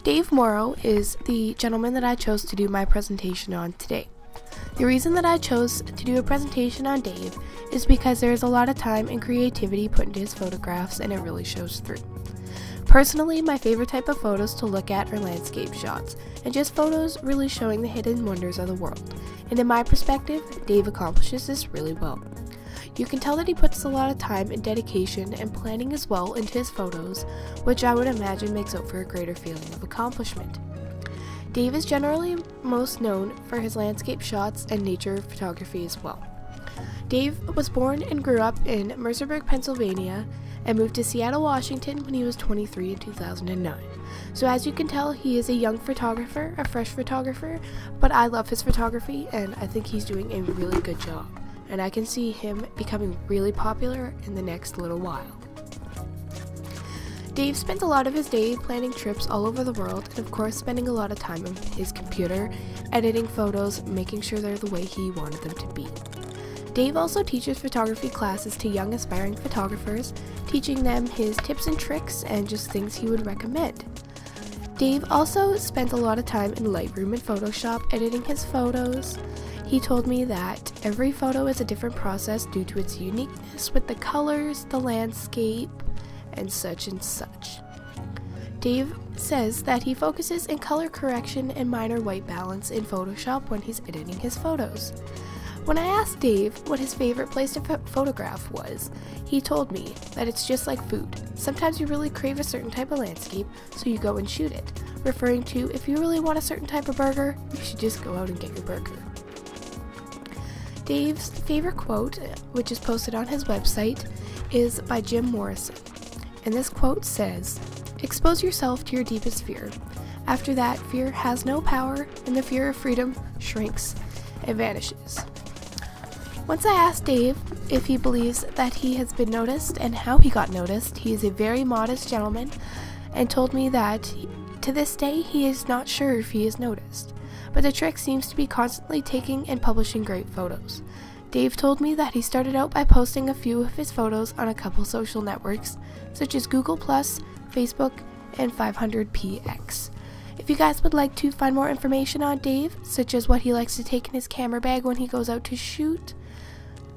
Dave Morrow is the gentleman that I chose to do my presentation on today. The reason that I chose to do a presentation on Dave is because there is a lot of time and creativity put into his photographs, and it really shows through. Personally, my favorite type of photos to look at are landscape shots, and just photos really showing the hidden wonders of the world. And in my perspective, Dave accomplishes this really well. You can tell that he puts a lot of time and dedication and planning as well into his photos, which I would imagine makes up for a greater feeling of accomplishment. Dave is generally most known for his landscape shots and nature photography as well. Dave was born and grew up in Mercerburg, Pennsylvania, and moved to Seattle, Washington when he was 23 in 2009. So as you can tell, he is a young photographer, a fresh photographer, but I love his photography and I think he's doing a really good job. And I can see him becoming really popular in the next little while. Dave spends a lot of his day planning trips all over the world and of course spending a lot of time on his computer, editing photos, making sure they're the way he wanted them to be. Dave also teaches photography classes to young aspiring photographers, teaching them his tips and tricks and just things he would recommend. Dave also spends a lot of time in Lightroom and Photoshop editing his photos. He told me that every photo is a different process due to its uniqueness with the colors, the landscape, and such and such. Dave says that he focuses in color correction and minor white balance in Photoshop when he's editing his photos. When I asked Dave what his favorite place to photograph was, he told me that it's just like food. Sometimes you really crave a certain type of landscape, so you go and shoot it, referring to if you really want a certain type of burger, you should just go out and get your burger. Dave's favorite quote, which is posted on his website, is by Jim Morrison. And this quote says, "Expose yourself to your deepest fear. After that, fear has no power, and the fear of freedom shrinks and vanishes." Once I asked Dave if he believes that he has been noticed and how he got noticed, he is a very modest gentleman and told me that to this day he is not sure if he is noticed. But the trick seems to be constantly taking and publishing great photos. Dave told me that he started out by posting a few of his photos on a couple social networks, such as Google+, Facebook, and 500px. If you guys would like to find more information on Dave, such as what he likes to take in his camera bag when he goes out to shoot,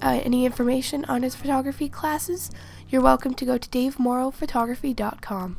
any information on his photography classes, you're welcome to go to davemorrowphotography.com.